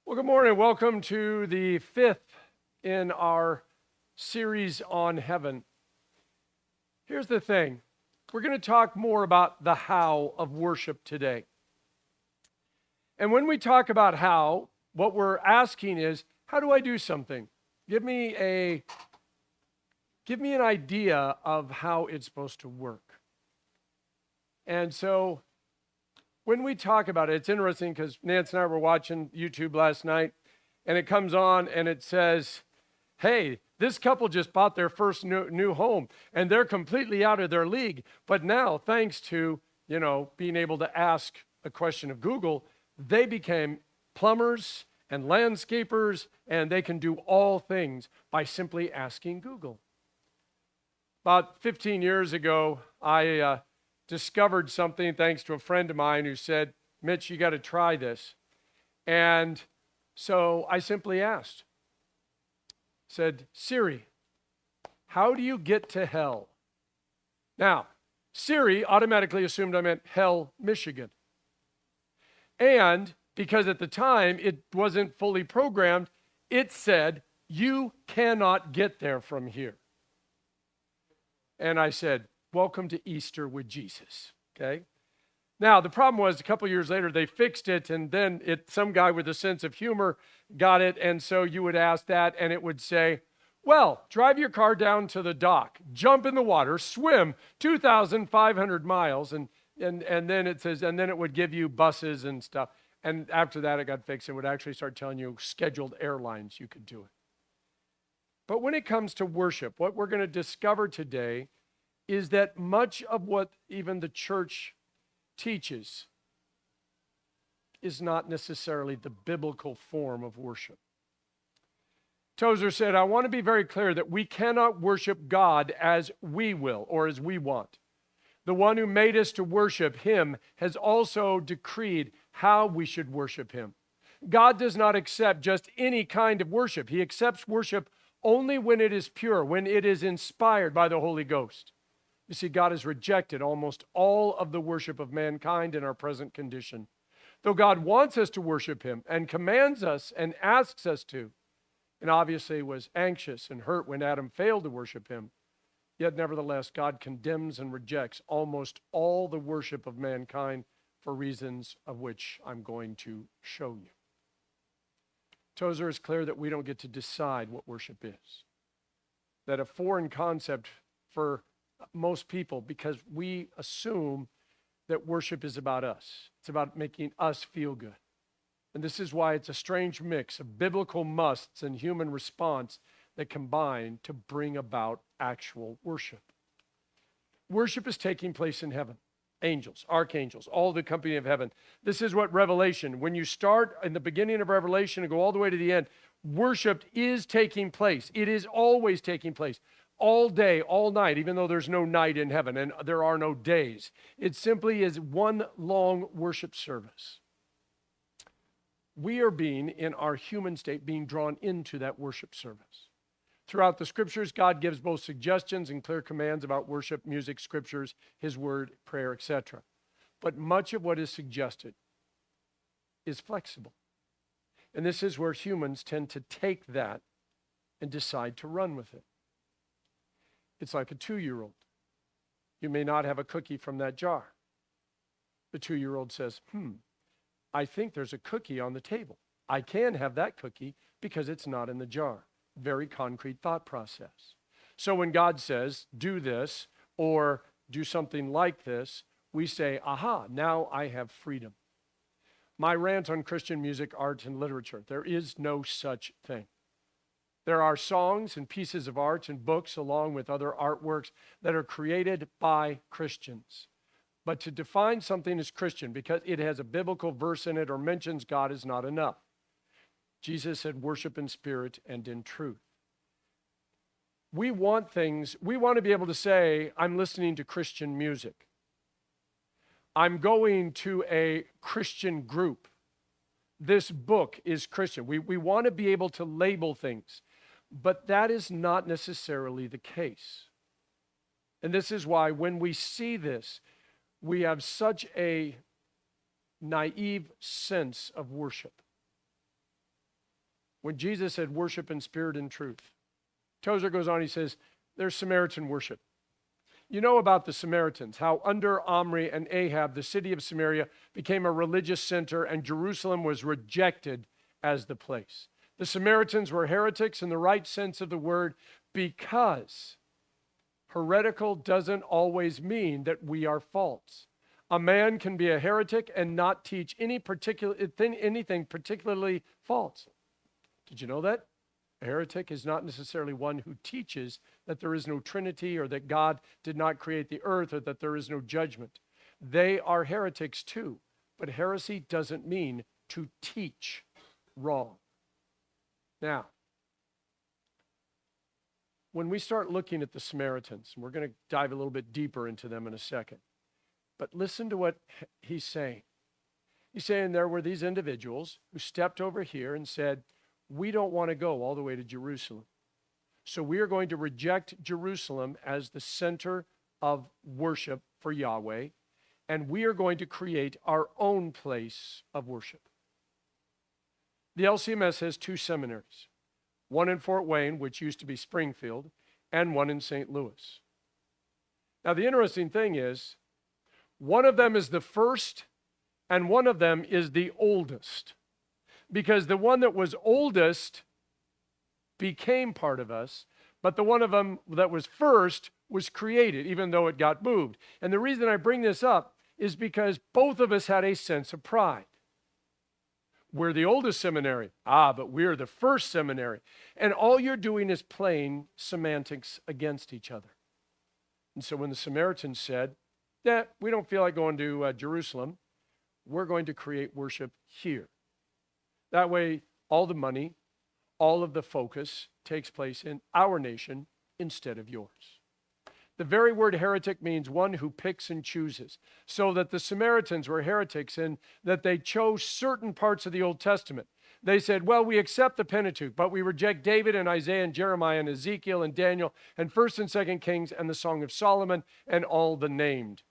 Well, good morning. Welcome to the fifth in our series on heaven. Here's the thing. We're going to talk more about the how of worship today. And when we talk about how, what we're asking is, how do I do something? Give me an idea of how it's supposed to work. And so when we talk about it, it's interesting because Nance and I were watching YouTube last night, and it comes on and it says, hey, this couple just bought their first new home, and they're completely out of their league. But now, thanks to, being able to ask a question of Google, they became plumbers and landscapers, and they can do all things by simply asking Google. About 15 years ago, I discovered something thanks to a friend of mine who said, Mitch, you got to try this. And so I simply said, Siri, how do you get to hell? Now, Siri automatically assumed I meant Hell, Michigan. And because at the time it wasn't fully programmed, it said, you cannot get there from here. And I said, welcome to Easter with Jesus, okay? Now, the problem was a couple years later, they fixed it, and then some guy with a sense of humor got it, and so you would ask that, and it would say, well, drive your car down to the dock, jump in the water, swim 2,500 miles, and then it says, and then it would give you buses and stuff. And after that, it got fixed. It would actually start telling you scheduled airlines you could do it. But when it comes to worship, what we're going to discover today is that much of what even the church teaches is not necessarily the biblical form of worship. Tozer said, I want to be very clear that we cannot worship God as we will or as we want. The one who made us to worship him has also decreed how we should worship him. God does not accept just any kind of worship. He accepts worship only when it is pure, when it is inspired by the Holy Ghost. You see, God has rejected almost all of the worship of mankind in our present condition. Though God wants us to worship him and commands us and asks us to, and obviously was anxious and hurt when Adam failed to worship him, yet nevertheless, God condemns and rejects almost all the worship of mankind for reasons of which I'm going to show you. Tozer is clear that we don't get to decide what worship is. That a foreign concept for most people, because we assume that worship is about us. It's about making us feel good. And this is why it's a strange mix of biblical musts and human response that combine to bring about actual worship. Worship is taking place in heaven. Angels, archangels, all the company of heaven. This is what Revelation, when you start in the beginning of Revelation and go all the way to the end, worship is taking place. It is always taking place. All day, all night, even though there's no night in heaven and there are no days. It simply is one long worship service. We are in our human state, being drawn into that worship service. Throughout the scriptures, God gives both suggestions and clear commands about worship, music, scriptures, his word, prayer, etc. But much of what is suggested is flexible. And this is where humans tend to take that and decide to run with it. It's like a 2-year-old. You may not have a cookie from that jar. The 2-year-old says, I think there's a cookie on the table. I can have that cookie because it's not in the jar. Very concrete thought process. So when God says, do this or do something like this, we say, aha, now I have freedom. My rant on Christian music, art, and literature, there is no such thing. There are songs and pieces of art and books along with other artworks that are created by Christians. But to define something as Christian because it has a biblical verse in it or mentions God is not enough. Jesus said, worship in spirit and in truth. We want to be able to say, I'm listening to Christian music. I'm going to a Christian group. This book is Christian. We want to be able to label things. But that is not necessarily the case. And this is why when we see this, we have such a naive sense of worship. when Jesus said worship in spirit and truth. Tozer goes on, he says, there's Samaritan worship. You know about the Samaritans, how under Omri and Ahab, the city of Samaria became a religious center and Jerusalem was rejected as the place. The Samaritans were heretics in the right sense of the word because heretical doesn't always mean that we are false. A man can be a heretic and not teach anything particularly false. Did you know that? A heretic is not necessarily one who teaches that there is no Trinity or that God did not create the earth or that there is no judgment. They are heretics too, but heresy doesn't mean to teach wrong. Now, when we start looking at the Samaritans, and we're going to dive a little bit deeper into them in a second, but listen to what he's saying. He's saying there were these individuals who stepped over here and said, we don't want to go all the way to Jerusalem. So we are going to reject Jerusalem as the center of worship for Yahweh, and we are going to create our own place of worship. The LCMS has two seminaries, one in Fort Wayne, which used to be Springfield, and one in St. Louis. Now, the interesting thing is, one of them is the first, and one of them is the oldest. Because the one that was oldest became part of us, but the one of them that was first was created, even though it got moved. And the reason I bring this up is because both of us had a sense of pride. We're the oldest seminary. But we're the first seminary. And all you're doing is playing semantics against each other. And so when the Samaritans said, we don't feel like going to Jerusalem, we're going to create worship here. That way, all the money, all of the focus takes place in our nation instead of yours. The very word heretic means one who picks and chooses. So that the Samaritans were heretics in that they chose certain parts of the Old Testament. They said, well, we accept the Pentateuch, but we reject David and Isaiah and Jeremiah and Ezekiel and Daniel and 1st and 2nd Kings and the Song of Solomon and all the named.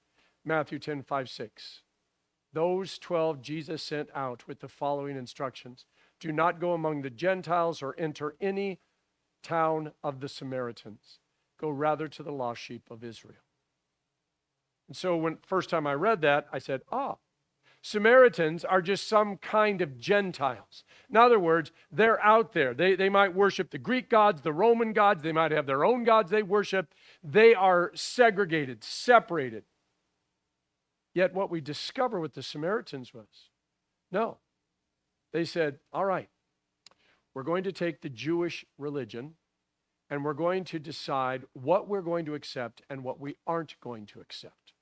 Matthew 10, 5, 6. Those 12 Jesus sent out with the following instructions. Do not go among the Gentiles or enter any town of the Samaritans. Go rather to the lost sheep of Israel. And so when first time I read that, I said, Samaritans are just some kind of Gentiles. In other words, they're out there. They might worship the Greek gods, the Roman gods. They might have their own gods they worship. They are segregated, separated. Yet what we discover with the Samaritans was, no. They said, all right, we're going to take the Jewish religion and we're going to decide what we're going to accept and what we aren't going to accept.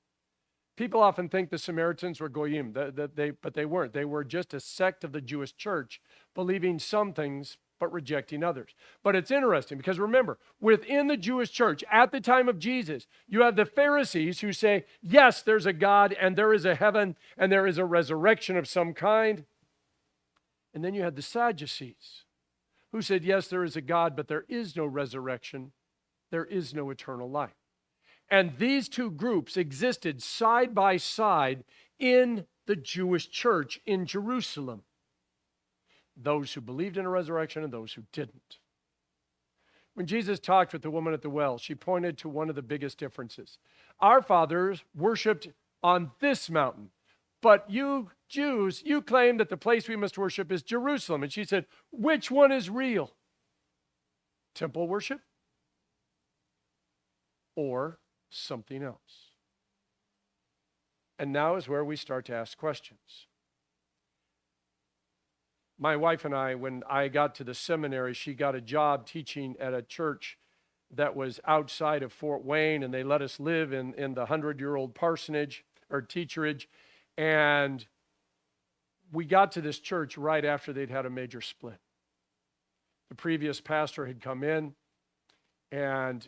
People often think the Samaritans were goyim, but they weren't. They were just a sect of the Jewish church, believing some things but rejecting others. But it's interesting because remember, within the Jewish church at the time of Jesus, you have the Pharisees who say, yes, there's a God and there is a heaven and there is a resurrection of some kind. And then you had the Sadducees who said, yes, there is a God, but there is no resurrection. There is no eternal life. And these two groups existed side by side in the Jewish church in Jerusalem. Those who believed in a resurrection and those who didn't. When Jesus talked with the woman at the well, she pointed to one of the biggest differences. Our fathers worshiped on this mountain, but you Jews, you claim that the place we must worship is Jerusalem. And she said, which one is real? Temple worship or something else? And now is where we start to ask questions. My wife and I, when I got to the seminary, she got a job teaching at a church that was outside of Fort Wayne, and they let us live in the 100-year-old parsonage or teacherage. And we got to this church right after they'd had a major split. The previous pastor had come in, and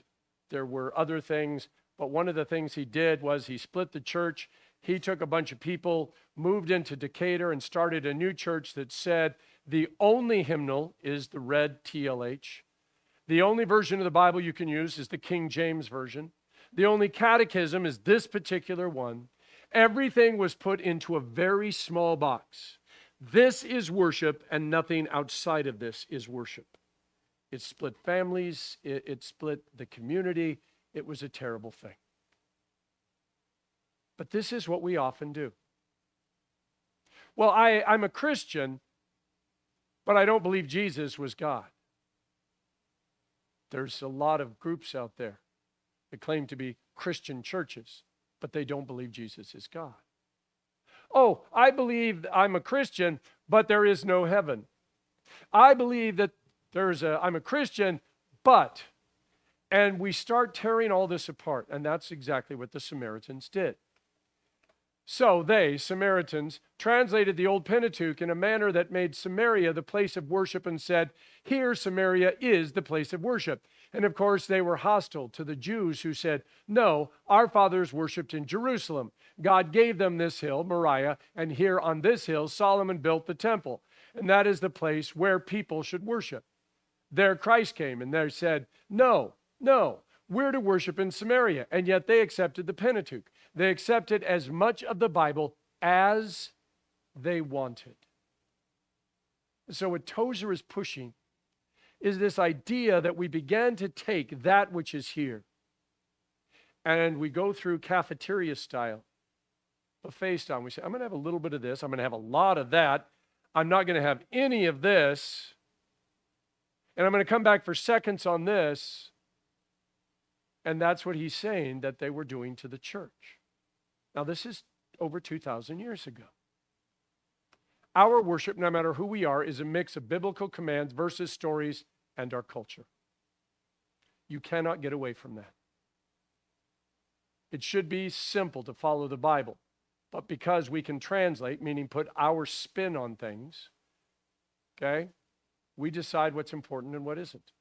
there were other things, but one of the things he did was he split the church. He took a bunch of people, moved into Decatur, and started a new church that said the only hymnal is the red TLH. The only version of the Bible you can use is the King James Version. The only catechism is this particular one. Everything was put into a very small box. This is worship, and nothing outside of this is worship. It split families. It split the community. It was a terrible thing. But this is what we often do. Well, I'm a Christian, but I don't believe Jesus was God. There's a lot of groups out there that claim to be Christian churches, but they don't believe Jesus is God. Oh, I believe I'm a Christian, but there is no heaven. I believe that I'm a Christian, but, and we start tearing all this apart, and that's exactly what the Samaritans did. So they, Samaritans, translated the old Pentateuch in a manner that made Samaria the place of worship and said, here Samaria is the place of worship. And of course, they were hostile to the Jews who said, no, our fathers worshiped in Jerusalem. God gave them this hill, Moriah, and here on this hill, Solomon built the temple. And that is the place where people should worship. There Christ came and they said, no, we're to worship in Samaria. And yet they accepted the Pentateuch. They accepted as much of the Bible as they wanted. So what Tozer is pushing is this idea that we began to take that which is here and we go through cafeteria style, buffet style. We say, I'm going to have a little bit of this. I'm going to have a lot of that. I'm not going to have any of this. And I'm going to come back for seconds on this. And that's what he's saying that they were doing to the church. Now, this is over 2,000 years ago. Our worship, no matter who we are, is a mix of biblical commands versus stories and our culture. You cannot get away from that. It should be simple to follow the Bible. But because we can translate, meaning put our spin on things, okay, we decide what's important and what isn't.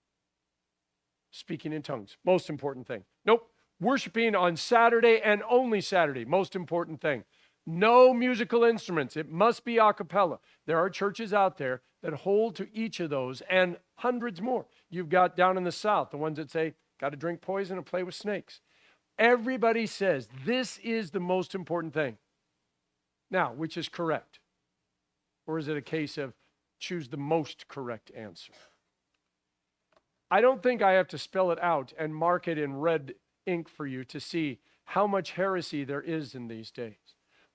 Speaking in tongues, most important thing. Nope. Worshiping on Saturday and only Saturday, most important thing. No musical instruments. It must be a cappella. There are churches out there that hold to each of those and hundreds more. You've got down in the South, the ones that say, got to drink poison and play with snakes. Everybody says this is the most important thing. Now, which is correct? Or is it a case of choose the most correct answer? I don't think I have to spell it out and mark it in red ink for you to see how much heresy there is in these days.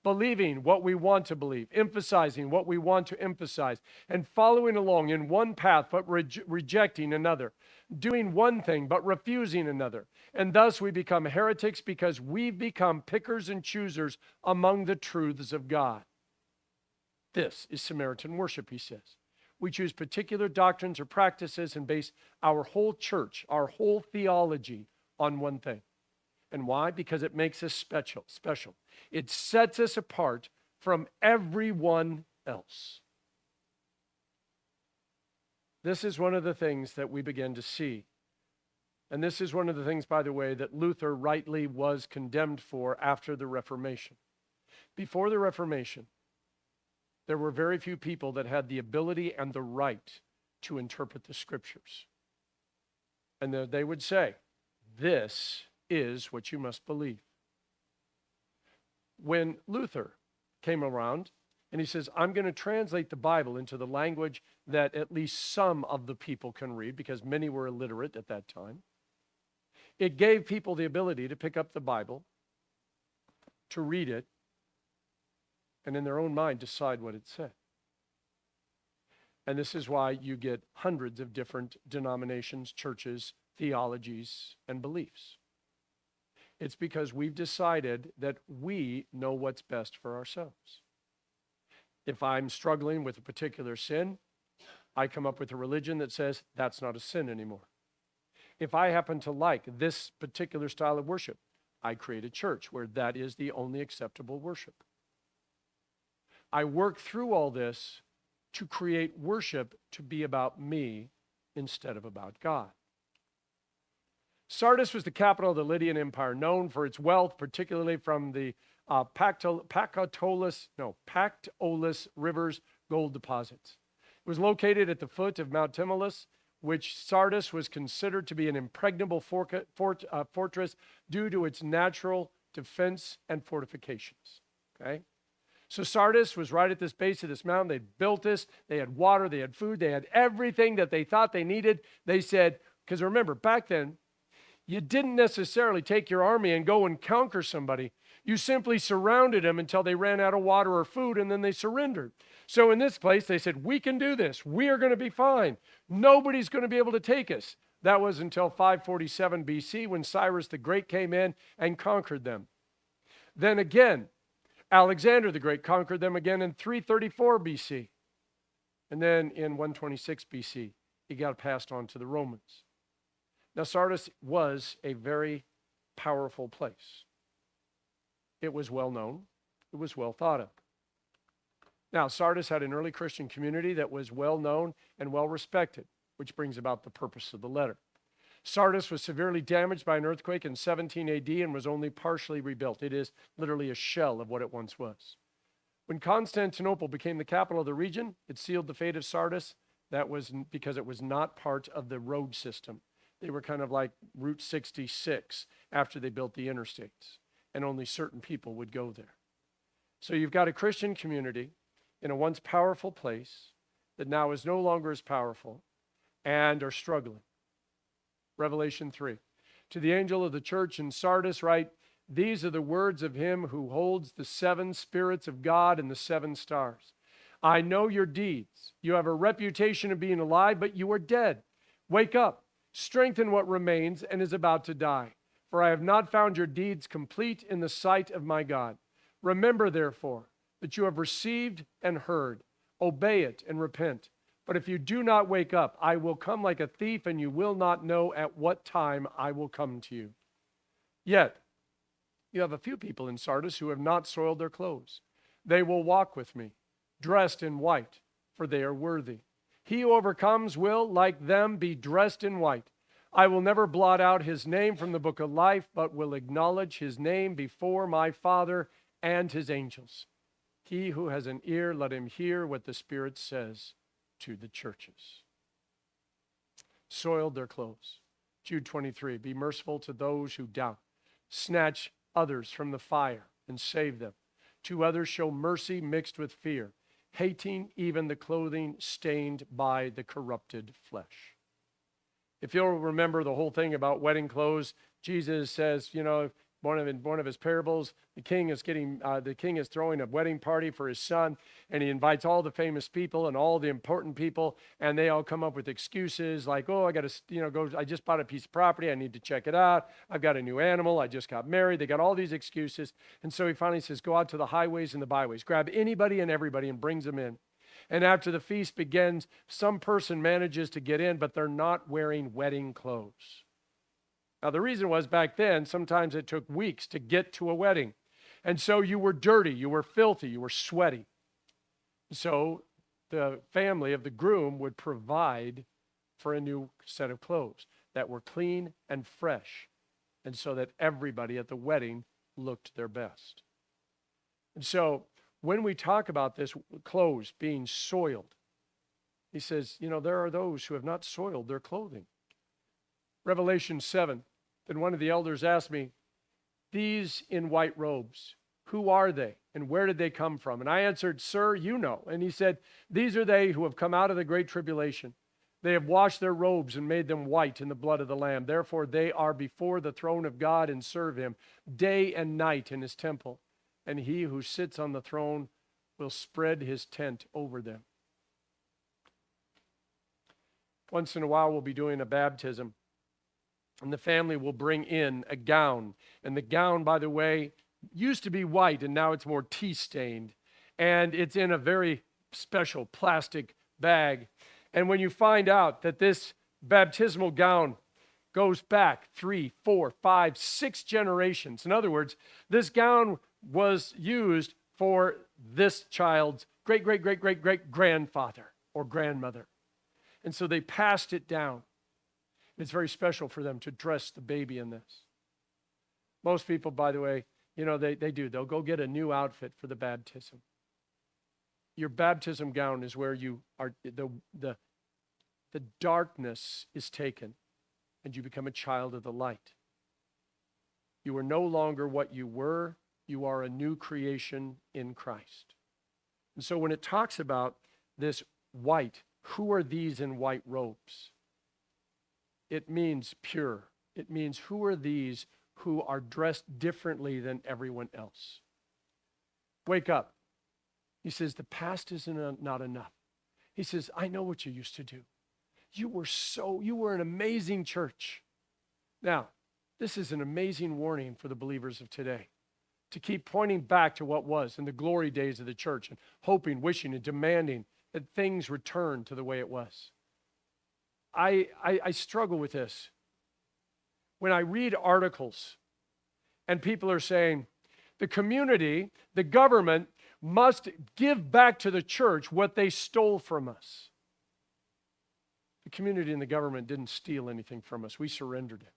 Believing what we want to believe, emphasizing what we want to emphasize, and following along in one path but rejecting another, doing one thing but refusing another. And thus we become heretics because we've become pickers and choosers among the truths of God. This is Samaritan worship, he says. We choose particular doctrines or practices and base our whole church, our whole theology on one thing. And why? Because it makes us special. It sets us apart from everyone else. This is one of the things that we begin to see. And this is one of the things, by the way, that Luther rightly was condemned for after the Reformation. Before the Reformation, there were very few people that had the ability and the right to interpret the scriptures. And they would say, this is what you must believe. When Luther came around and he says, I'm going to translate the Bible into the language that at least some of the people can read, because many were illiterate at that time, it gave people the ability to pick up the Bible, to read it, and in their own mind decide what it said. And this is why you get hundreds of different denominations, churches, theologies, and beliefs. It's because we've decided that we know what's best for ourselves. If I'm struggling with a particular sin, I come up with a religion that says that's not a sin anymore. If I happen to like this particular style of worship, I create a church where that is the only acceptable worship. I work through all this to create worship to be about me instead of about God. Sardis was the capital of the Lydian Empire, known for its wealth, particularly from the Pactolus River's gold deposits. It was located at the foot of Mount Tmolus, which Sardis was considered to be an impregnable fortress due to its natural defense and fortifications. Okay? So Sardis was right at this base of this mountain. They built this. They had water. They had food. They had everything that they thought they needed. They said, because remember, back then, you didn't necessarily take your army and go and conquer somebody. You simply surrounded them until they ran out of water or food, and then they surrendered. So in this place, they said, we can do this. We are going to be fine. Nobody's going to be able to take us. That was until 547 BC when Cyrus the Great came in and conquered them. Then again, Alexander the Great conquered them again in 334 BC. And then in 126 BC, he got passed on to the Romans. Now, Sardis was a very powerful place. It was well known. It was well thought of. Now, Sardis had an early Christian community that was well known and well respected, which brings about the purpose of the letter. Sardis was severely damaged by an earthquake in 17 AD and was only partially rebuilt. It is literally a shell of what it once was. When Constantinople became the capital of the region, it sealed the fate of Sardis. That was because it was not part of the road system. They were kind of like Route 66 after they built the interstates, and only certain people would go there. So you've got a Christian community in a once powerful place that now is no longer as powerful and are struggling. Revelation 3. To the angel of the church in Sardis write, these are the words of him who holds the 7 spirits of God and the 7 stars. I know your deeds. You have a reputation of being alive, but you are dead. Wake up, strengthen what remains and is about to die. For I have not found your deeds complete in the sight of my God. Remember, therefore, that you have received and heard. Obey it and repent. But if you do not wake up, I will come like a thief, and you will not know at what time I will come to you. Yet, you have a few people in Sardis who have not soiled their clothes. They will walk with me, dressed in white, for they are worthy. He who overcomes will, like them, be dressed in white. I will never blot out his name from the book of life, but will acknowledge his name before my Father and his angels. He who has an ear, let him hear what the Spirit says to the churches. Soiled their clothes. Jude 23, be merciful to those who doubt. Snatch others from the fire and save them. To others show mercy mixed with fear, hating even the clothing stained by the corrupted flesh. If you'll remember the whole thing about wedding clothes, Jesus says, one of his parables, the king is throwing a wedding party for his son, and he invites all the famous people and all the important people, and they all come up with excuses like, oh, I got to, go. I just bought a piece of property. I need to check it out. I've got a new animal. I just got married. They got all these excuses, and so he finally says, go out to the highways and the byways, grab anybody and everybody, and brings them in. And after the feast begins, some person manages to get in, but they're not wearing wedding clothes. Now, the reason was back then, sometimes it took weeks to get to a wedding. And so you were dirty, you were filthy, you were sweaty. So the family of the groom would provide for a new set of clothes that were clean and fresh, and so that everybody at the wedding looked their best. And so when we talk about this clothes being soiled, he says, there are those who have not soiled their clothing. Revelation 7. Then one of the elders asked me, these in white robes, who are they and where did they come from? And I answered, sir, you know. And he said, these are they who have come out of the great tribulation. They have washed their robes and made them white in the blood of the Lamb. Therefore they are before the throne of God and serve him day and night in his temple. And he who sits on the throne will spread his tent over them. Once in a while we'll be doing a baptism. And the family will bring in a gown. And the gown, by the way, used to be white, and now it's more tea-stained. And it's in a very special plastic bag. And when you find out that this baptismal gown goes back 3, 4, 5, 6 generations. In other words, this gown was used for this child's great-great-great-great-great-grandfather or grandmother. And so they passed it down. It's very special for them to dress the baby in this. Most people, by the way, they do. They'll go get a new outfit for the baptism. Your baptism gown is where you are, the darkness is taken and you become a child of the light. You are no longer what you were. You are a new creation in Christ. And so when it talks about this white, who are these in white robes? It means pure. It means who are these who are dressed differently than everyone else? Wake up. He says, the past is not enough. He says, I know what you used to do. You were an amazing church. Now, this is an amazing warning for the believers of today, to keep pointing back to what was in the glory days of the church and hoping, wishing, and demanding that things return to the way it was. I struggle with this. When I read articles and people are saying, the community, the government must give back to the church what they stole from us. The community and the government didn't steal anything from us. We surrendered it.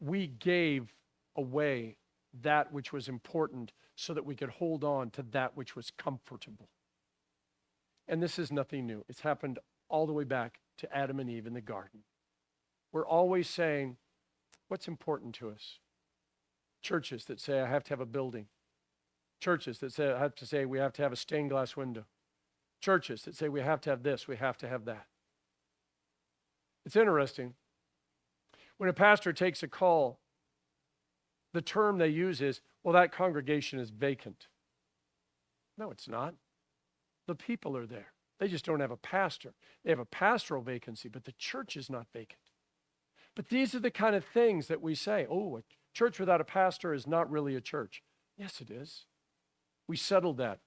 We gave away that which was important so that we could hold on to that which was comfortable. And this is nothing new. It's happened all the way back to Adam and Eve in the garden. We're always saying, what's important to us? Churches that say, I have to have a building. Churches that say, we have to have a stained glass window. Churches that say, we have to have this, we have to have that. It's interesting. When a pastor takes a call, the term they use is, well, that congregation is vacant. No, it's not. The people are there. They just don't have a pastor. They have a pastoral vacancy, but the church is not vacant. But these are the kind of things that we say, oh, a church without a pastor is not really a church. Yes, it is. We settled that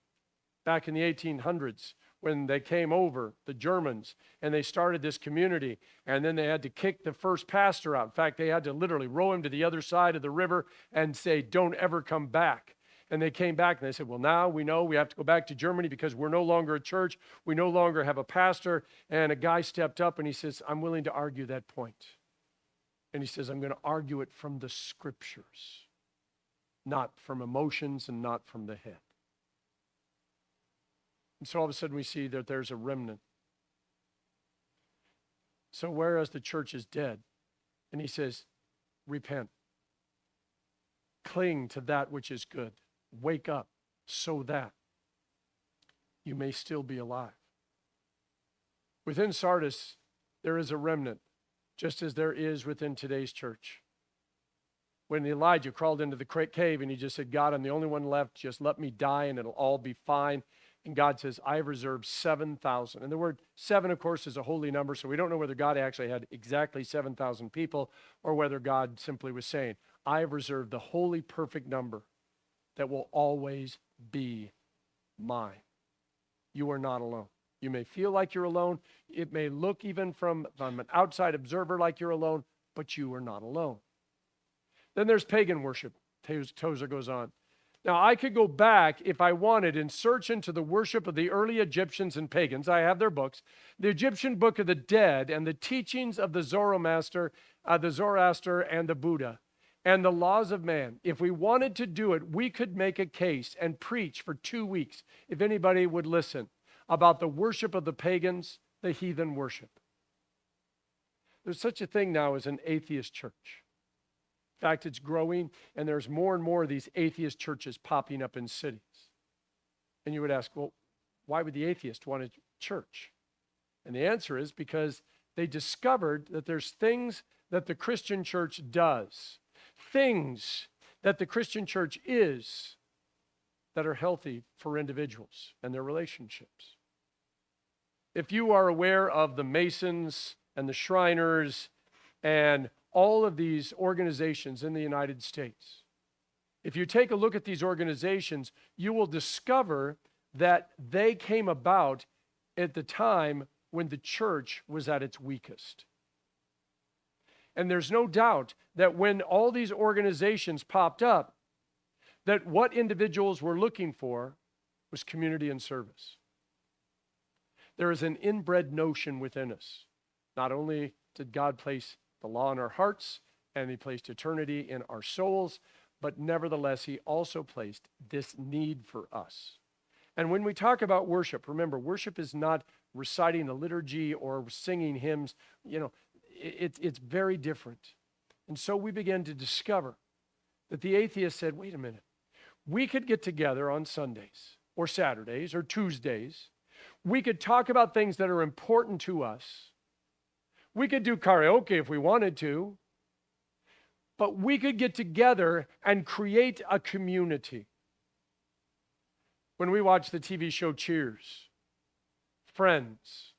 back in the 1800s when they came over, the Germans, and they started this community, and then they had to kick the first pastor out. In fact, they had to literally row him to the other side of the river and say, don't ever come back. And they came back and they said, well, now we know we have to go back to Germany because we're no longer a church. We no longer have a pastor. And a guy stepped up and he says, I'm willing to argue that point. And he says, I'm going to argue it from the scriptures, not from emotions and not from the head. And so all of a sudden we see that there's a remnant. So whereas the church is dead, and he says, repent. Cling to that which is good. Wake up so that you may still be alive. Within Sardis, there is a remnant, just as there is within today's church. When Elijah crawled into the cave and he just said, God, I'm the only one left. Just let me die and it'll all be fine. And God says, I have reserved 7,000. And the word 7, of course, is a holy number, so we don't know whether God actually had exactly 7,000 people or whether God simply was saying, I have reserved the holy, perfect number that will always be mine. You are not alone. You may feel like you're alone. It may look even from an outside observer like you're alone, but you are not alone. Then there's pagan worship. Tozer goes on. Now, I could go back if I wanted and search into the worship of the early Egyptians and pagans. I have their books. The Egyptian Book of the Dead and the teachings of the Zoroaster and the Buddha and the laws of man. If we wanted to do it, we could make a case and preach for 2 weeks, if anybody would listen, about the worship of the pagans, the heathen worship. There's such a thing now as an atheist church. In fact, it's growing, and there's more and more of these atheist churches popping up in cities. And you would ask, well, why would the atheist want a church? And the answer is because they discovered that there's things that the Christian church does, things that the Christian church is, that are healthy for individuals and their relationships. If you are aware of the Masons and the Shriners and all of these organizations in the United States, if you take a look at these organizations, you will discover that they came about at the time when the church was at its weakest. And there's no doubt that when all these organizations popped up, that what individuals were looking for was community and service. There is an inbred notion within us. Not only did God place the law in our hearts, and he placed eternity in our souls, but nevertheless, he also placed this need for us. And when we talk about worship, remember, worship is not reciting the liturgy or singing hymns. You know, it's very different. And so we began to discover that the atheist said, wait a minute, we could get together on Sundays or Saturdays or Tuesdays. We could talk about things that are important to us. We could do karaoke if we wanted to. But we could get together and create a community. When we watch the TV show Cheers, Friends,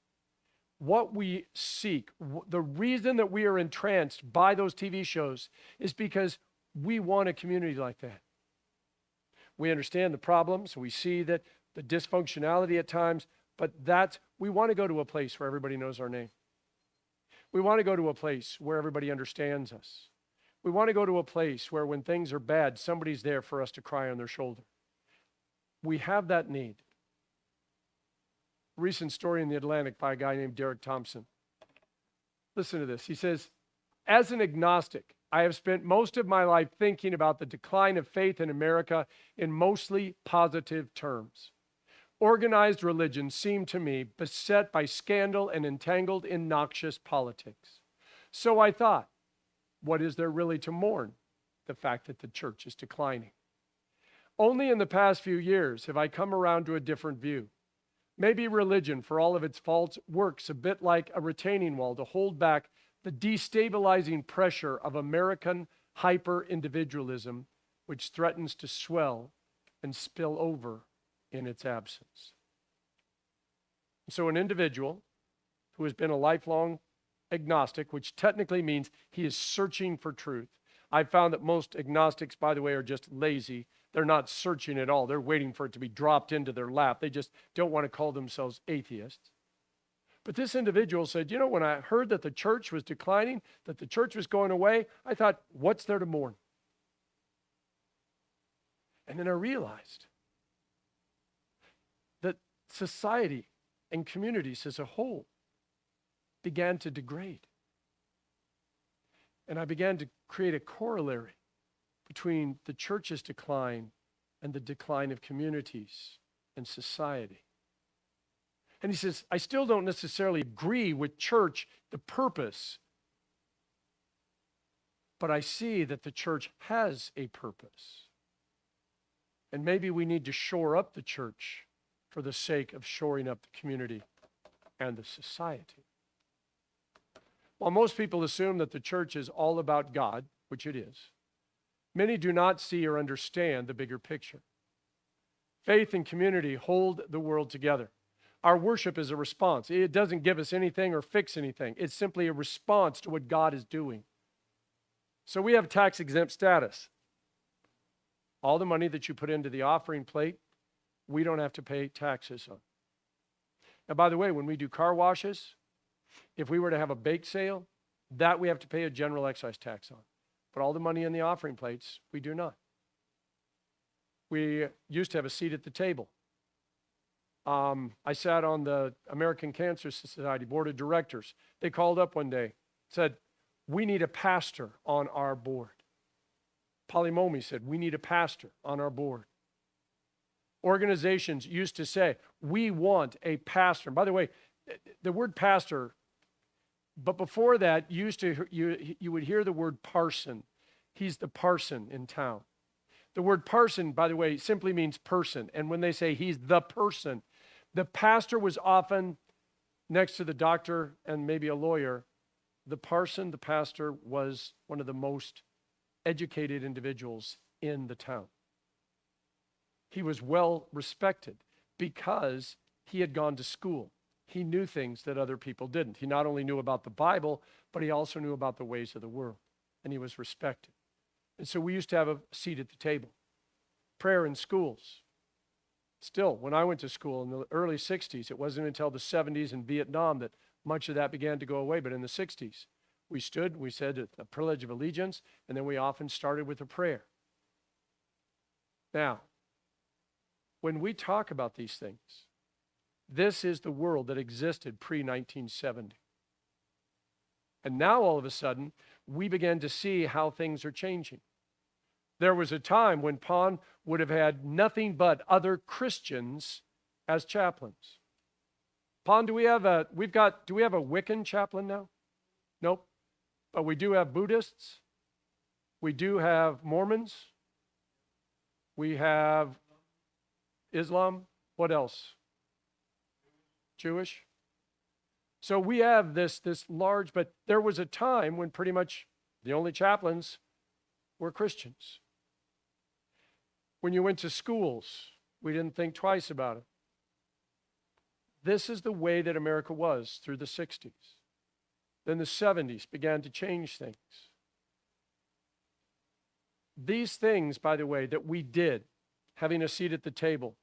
what we seek, the reason that we are entranced by those TV shows is because we want a community like that. We understand the problems. We see that the dysfunctionality at times, but we want to go to a place where everybody knows our name. We want to go to a place where everybody understands us. We want to go to a place where when things are bad, somebody's there for us to cry on their shoulder. We have that need. Recent story in the Atlantic by a guy named Derek Thompson. Listen to this. He says, as an agnostic, I have spent most of my life thinking about the decline of faith in America in mostly positive terms. Organized religion seemed to me beset by scandal and entangled in noxious politics. So I thought, what is there really to mourn? The fact that the church is declining. Only in the past few years have I come around to a different view. Maybe religion, for all of its faults, works a bit like a retaining wall to hold back the destabilizing pressure of American hyper-individualism, which threatens to swell and spill over in its absence. So an individual who has been a lifelong agnostic, which technically means he is searching for truth. I've found that most agnostics, by the way, are just lazy. They're not searching at all. They're waiting for it to be dropped into their lap. They just don't want to call themselves atheists. But this individual said, you know, when I heard that the church was declining, that the church was going away, I thought, what's there to mourn? And then I realized that society and communities as a whole began to degrade. And I began to create a corollary between the church's decline and the decline of communities and society. And he says, I still don't necessarily agree with church, the purpose, but I see that the church has a purpose. And maybe we need to shore up the church for the sake of shoring up the community and the society. While most people assume that the church is all about God, which it is, many do not see or understand the bigger picture. Faith and community hold the world together. Our worship is a response. It doesn't give us anything or fix anything. It's simply a response to what God is doing. So we have tax-exempt status. All the money that you put into the offering plate, we don't have to pay taxes on. Now, by the way, when we do car washes, if we were to have a bake sale, that we have to pay a general excise tax on. But all the money in the offering plates, we do not. We used to have a seat at the table. I sat on the American Cancer Society board of directors. They called up one day, said, we need a pastor on our board. Polymomi said, we need a pastor on our board. Organizations used to say, we want a pastor. And by the way, the word pastor, but before that, you would hear the word parson. He's the parson in town. The word parson, by the way, simply means person. And when they say he's the person, the pastor was often next to the doctor and maybe a lawyer. The parson, the pastor, was one of the most educated individuals in the town. He was well respected because he had gone to school. He knew things that other people didn't. He not only knew about the Bible, but he also knew about the ways of the world, and he was respected. And so we used to have a seat at the table. Prayer in schools. Still, when I went to school in the early 60s, it wasn't until the 70s in Vietnam that much of that began to go away, but in the 60s, we stood, we said the Pledge of Allegiance, and then we often started with a prayer. Now, when we talk about these things, this is the world that existed pre-1970. And now all of a sudden, we began to see how things are changing. There was a time when Pon would have had nothing but other Christians as chaplains. Pon, do we have a Wiccan chaplain now? Nope. But we do have Buddhists. We do have Mormons. We have Islam. What else? Jewish. So we have this large, but there was a time when pretty much the only chaplains were Christians. When you went to schools, we didn't think twice about it. This is the way that America was through the 60s. Then the 70s began to change things. These things, by the way, that we did, having a seat at the table,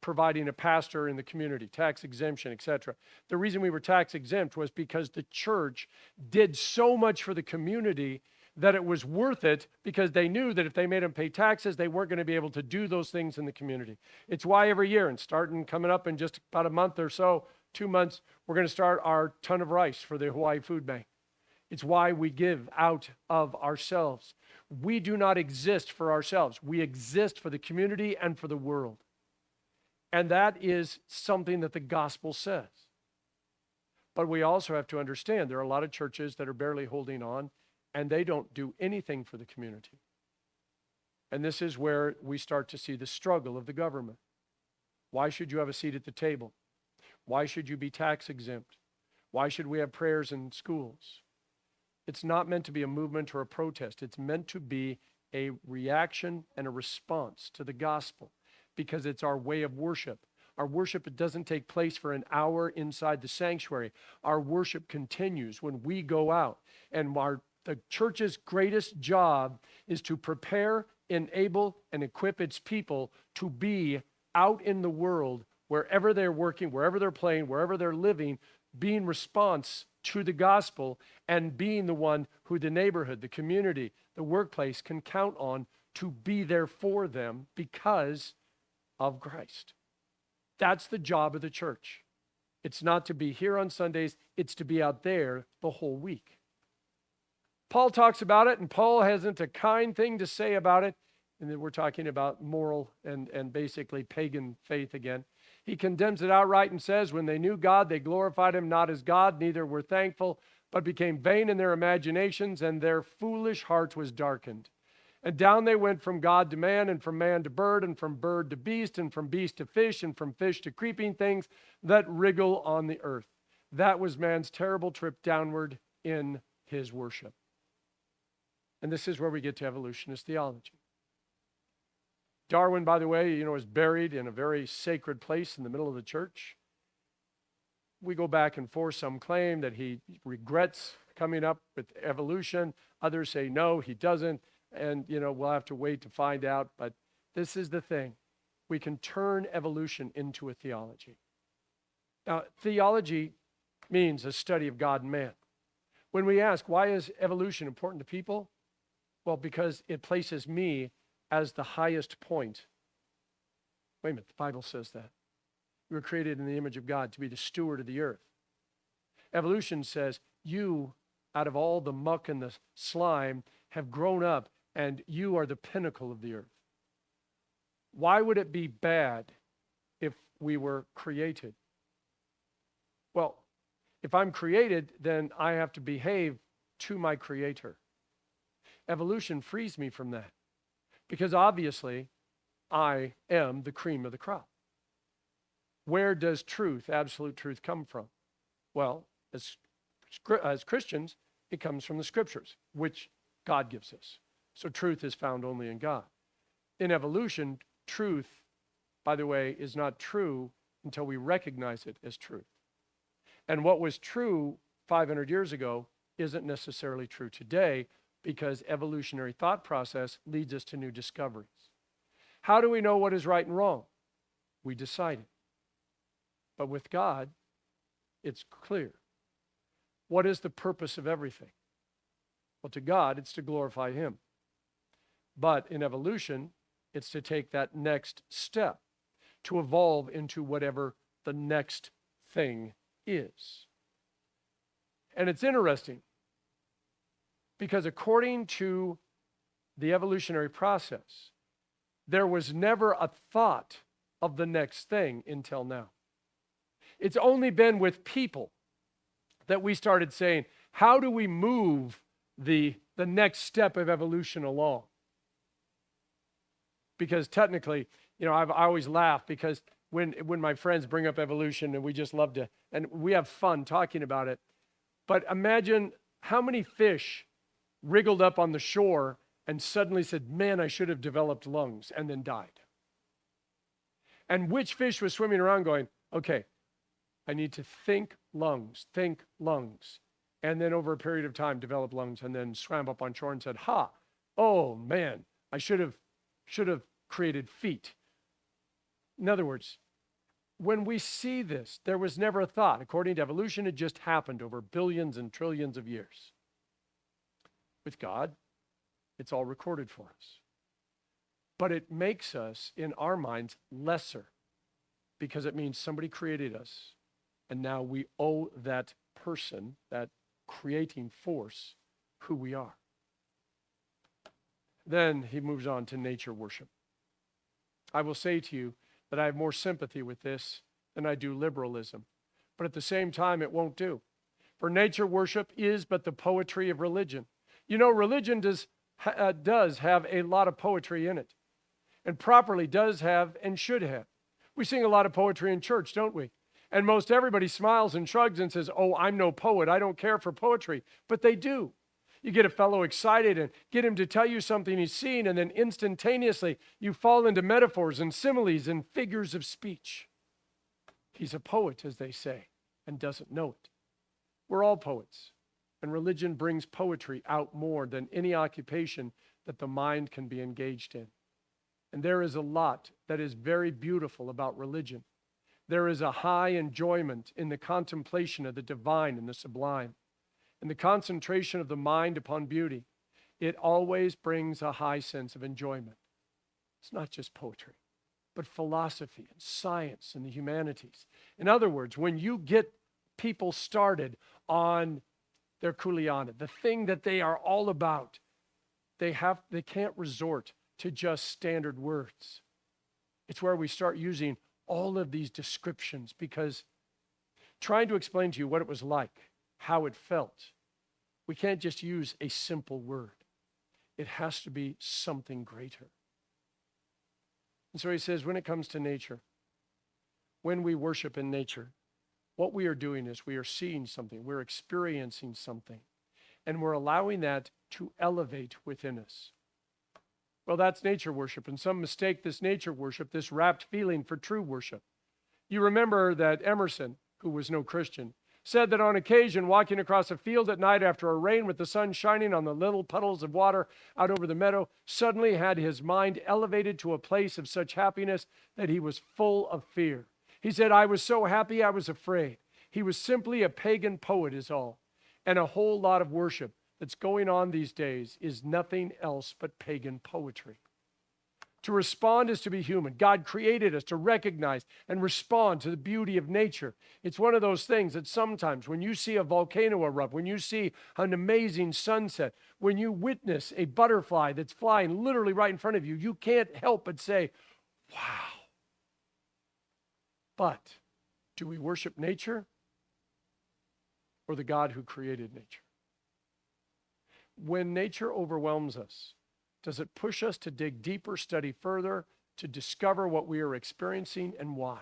providing a pastor in the community, tax exemption, etc. The reason we were tax exempt was because the church did so much for the community that it was worth it, because they knew that if they made them pay taxes, they weren't going to be able to do those things in the community. It's why every year, and starting coming up in just about a month or so, 2 months, we're going to start our ton of rice for the Hawaii Food Bank. It's why we give out of ourselves. We do not exist for ourselves. We exist for the community and for the world. And that is something that the gospel says. But we also have to understand there are a lot of churches that are barely holding on, and they don't do anything for the community. And this is where we start to see the struggle of the government. Why should you have a seat at the table? Why should you be tax exempt? Why should we have prayers in schools? It's not meant to be a movement or a protest. It's meant to be a reaction and a response to the gospel, because it's our way of worship. Our worship, it doesn't take place for an hour inside the sanctuary. Our worship continues when we go out. And the church's greatest job is to prepare, enable, and equip its people to be out in the world, wherever they're working, wherever they're playing, wherever they're living, being response to the gospel and being the one who the neighborhood, the community, the workplace can count on to be there for them because of Christ. That's the job of the church. It's not to be here on Sundays, it's to be out there the whole week. Paul talks about it, and Paul hasn't a kind thing to say about it. And then we're talking about moral and basically pagan faith again. He condemns it outright and says, when they knew God, they glorified him not as God, neither were thankful, but became vain in their imaginations, and their foolish heart was darkened. And down they went from God to man, and from man to bird, and from bird to beast, and from beast to fish, and from fish to creeping things that wriggle on the earth. That was man's terrible trip downward in his worship. And this is where we get to evolutionist theology. Darwin, by the way, is buried in a very sacred place in the middle of the church. We go back and forth. Some claim that he regrets coming up with evolution. Others say no, he doesn't. And, we'll have to wait to find out. But this is the thing. We can turn evolution into a theology. Now, theology means a study of God and man. When we ask, why is evolution important to people? Well, because it places me as the highest point. Wait a minute, the Bible says that. You were created in the image of God to be the steward of the earth. Evolution says you, out of all the muck and the slime, have grown up, and you are the pinnacle of the earth. Why would it be bad if we were created? Well, if I'm created, then I have to behave to my creator. Evolution frees me from that, because obviously I am the cream of the crop. Where does truth, absolute truth, come from? Well, as Christians, it comes from the scriptures, which God gives us. So truth is found only in God. In evolution, truth, by the way, is not true until we recognize it as truth. And what was true 500 years ago isn't necessarily true today, because evolutionary thought process leads us to new discoveries. How do we know what is right and wrong? We decide it. But with God, it's clear. What is the purpose of everything? Well, to God, it's to glorify him. But in evolution, it's to take that next step, to evolve into whatever the next thing is. And it's interesting, because according to the evolutionary process, there was never a thought of the next thing until now. It's only been with people that we started saying, how do we move the next step of evolution along? because technically, I always laugh because when my friends bring up evolution and we just love to, and we have fun talking about it. But imagine how many fish wriggled up on the shore and suddenly said, man, I should have developed lungs, and then died. And which fish was swimming around going, okay, I need to think lungs, and then over a period of time develop lungs, and then swam up on shore and said, oh man, I should have created feet. In other words, when we see this, there was never a thought. According to evolution, it just happened over billions and trillions of years. With God, it's all recorded for us. But it makes us, in our minds, lesser, because it means somebody created us, and now we owe that person, that creating force, who we are. Then he moves on to nature worship. I will say to you that I have more sympathy with this than I do liberalism, but at the same time, it won't do. For nature worship is but the poetry of religion. Religion does have a lot of poetry in it, and properly does have and should have. We sing a lot of poetry in church, don't we? And most everybody smiles and shrugs and says, oh, I'm no poet. I don't care for poetry. But they do. You get a fellow excited and get him to tell you something he's seen, and then instantaneously you fall into metaphors and similes and figures of speech. He's a poet, as they say, and doesn't know it. We're all poets, and religion brings poetry out more than any occupation that the mind can be engaged in. And there is a lot that is very beautiful about religion. There is a high enjoyment in the contemplation of the divine and the sublime. And the concentration of the mind upon beauty, it always brings a high sense of enjoyment. It's not just poetry, but philosophy and science and the humanities. In other words, when you get people started on their kuleana, the thing that they are all about, they can't resort to just standard words. It's where we start using all of these descriptions, because trying to explain to you what it was like, how it felt, we can't just use a simple word. It has to be something greater. And so he says, when it comes to nature, when we worship in nature, what we are doing is we are seeing something, we're experiencing something, and we're allowing that to elevate within us. Well, that's nature worship, and some mistake this nature worship, this rapt feeling, for true worship. You remember that Emerson, who was no Christian, said that on occasion, walking across a field at night after a rain with the sun shining on the little puddles of water out over the meadow, suddenly had his mind elevated to a place of such happiness that he was full of fear. He said, I was so happy I was afraid. He was simply a pagan poet is all. And a whole lot of worship that's going on these days is nothing else but pagan poetry. To respond is to be human. God created us to recognize and respond to the beauty of nature. It's one of those things that sometimes when you see a volcano erupt, when you see an amazing sunset, when you witness a butterfly that's flying literally right in front of you, you can't help but say, wow. But do we worship nature or the God who created nature? When nature overwhelms us, does it push us to dig deeper, study further, to discover what we are experiencing and why?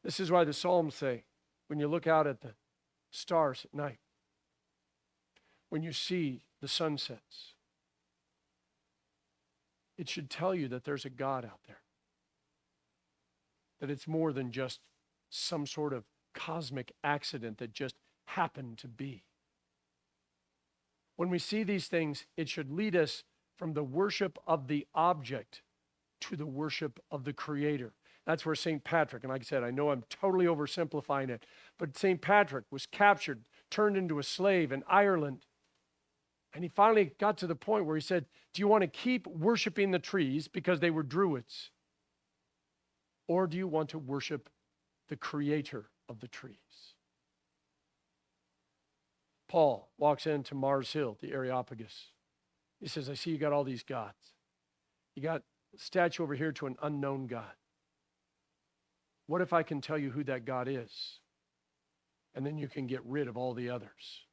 This is why the Psalms say, when you look out at the stars at night, when you see the sunsets, it should tell you that there's a God out there. That it's more than just some sort of cosmic accident that just happened to be. When we see these things, it should lead us from the worship of the object to the worship of the Creator. That's where St. Patrick, and like I said, I know I'm totally oversimplifying it, but St. Patrick was captured, turned into a slave in Ireland. And he finally got to the point where he said, do you want to keep worshiping the trees because they were Druids? Or do you want to worship the Creator of the trees? Paul walks into Mars Hill, the Areopagus. He says, I see you got all these gods. You got a statue over here to an unknown God. What if I can tell you who that God is? And then you can get rid of all the others.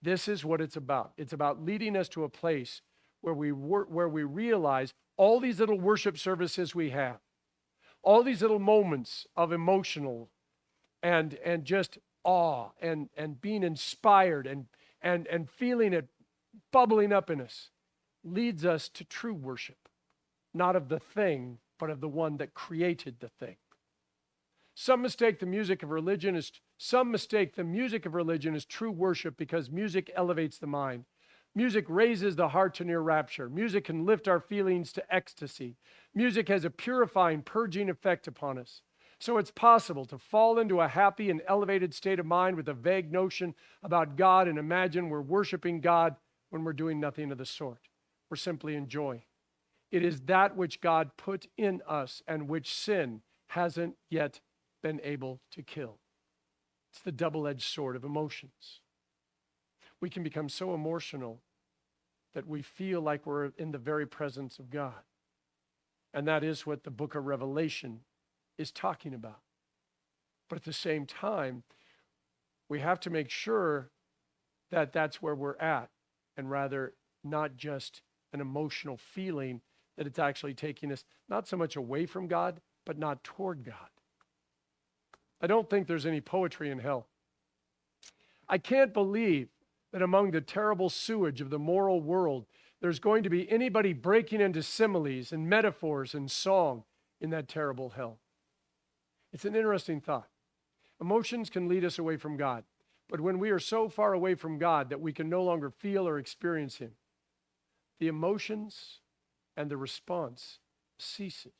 This is what it's about. It's about leading us to a place where we realize all these little worship services we have, all these little moments of emotional and just awe and being inspired and feeling it bubbling up in us leads us to true worship, not of the thing, but of the one that created the thing. Some mistake the music of religion as true worship because music elevates the mind. Music raises the heart to near rapture. Music can lift our feelings to ecstasy. Music has a purifying, purging effect upon us. So it's possible to fall into a happy and elevated state of mind with a vague notion about God and imagine we're worshiping God when we're doing nothing of the sort. We're simply enjoying. It is that which God put in us and which sin hasn't yet been able to kill. It's the double-edged sword of emotions. We can become so emotional that we feel like we're in the very presence of God. And that is what the book of Revelation is talking about. But at the same time, we have to make sure that that's where we're at, and rather not just an emotional feeling, that it's actually taking us not so much away from God, but not toward God. I don't think there's any poetry in hell. I can't believe that among the terrible sewage of the moral world, there's going to be anybody breaking into similes and metaphors and song in that terrible hell. It's an interesting thought. Emotions can lead us away from God, but when we are so far away from God that we can no longer feel or experience Him, the emotions and the response ceases.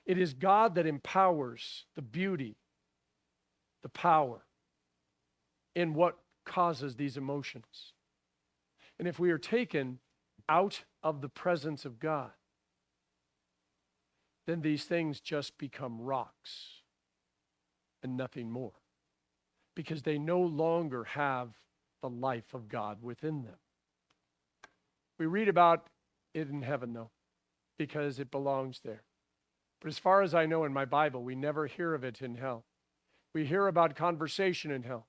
It is God that empowers the beauty, the power in what causes these emotions. And if we are taken out of the presence of God, then these things just become rocks and nothing more, because they no longer have the life of God within them. We read about it in heaven, though, because it belongs there. But as far as I know in my Bible, we never hear of it in hell. We hear about conversation in hell,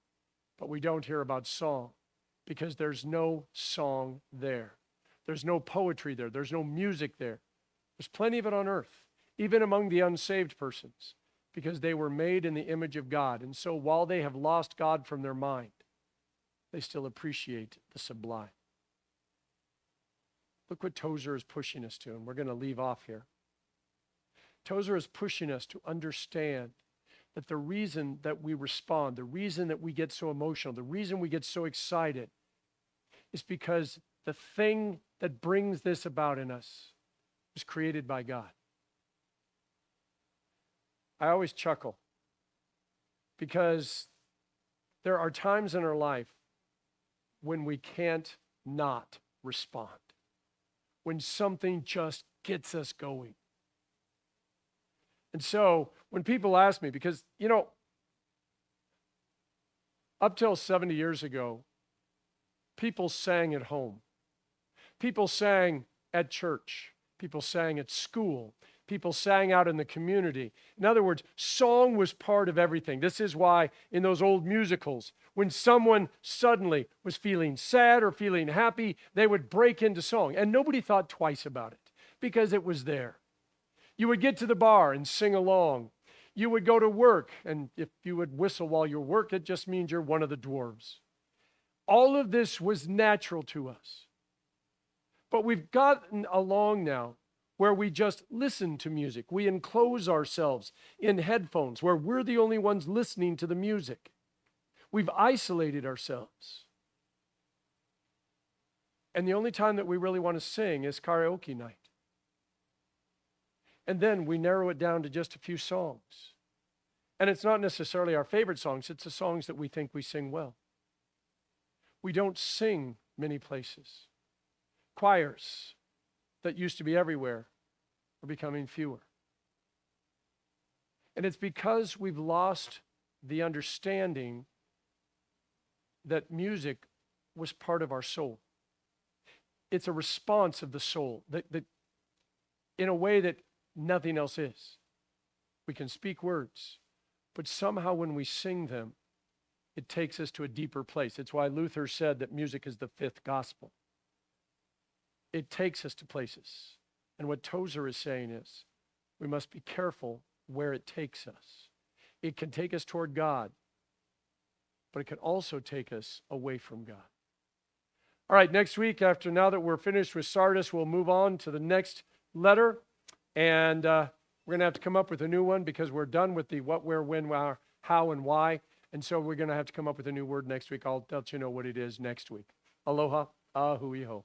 but we don't hear about song, because there's no song there. There's no poetry there. There's no music there. There's plenty of it on earth, even among the unsaved persons, because they were made in the image of God. And so while they have lost God from their mind, they still appreciate the sublime. Look what Tozer is pushing us to, and we're going to leave off here. Tozer is pushing us to understand that the reason that we respond, the reason that we get so emotional, the reason we get so excited is because the thing that brings this about in us was created by God. I always chuckle because there are times in our life when we can't not respond, when something just gets us going. And so when people ask me, because, up till 70 years ago, people sang at home. People sang at church. People sang at school. People sang out in the community. In other words, song was part of everything. This is why in those old musicals, when someone suddenly was feeling sad or feeling happy, they would break into song. And nobody thought twice about it because it was there. You would get to the bar and sing along. You would go to work, and if you would whistle while you work, it just means you're one of the dwarves. All of this was natural to us. But we've gotten along now where we just listen to music. We enclose ourselves in headphones where we're the only ones listening to the music. We've isolated ourselves. And the only time that we really want to sing is karaoke night. And then we narrow it down to just a few songs. And it's not necessarily our favorite songs, it's the songs that we think we sing well. We don't sing many places. Choirs that used to be everywhere are becoming fewer. And it's because we've lost the understanding that music was part of our soul. It's a response of the soul that in a way that nothing else is. We can speak words, but somehow when we sing them, it takes us to a deeper place. It's why Luther said that music is the fifth gospel. it takes us to places. And what Tozer is saying is, we must be careful where it takes us. It can take us toward God, but it can also take us away from God. All right, next week, now that we're finished with Sardis, we'll move on to the next letter. And we're going to have to come up with a new one because we're done with the what, where, when, where, how, and why. And so we're going to have to come up with a new word next week. I'll let you know what it is next week. Aloha, ahui ho.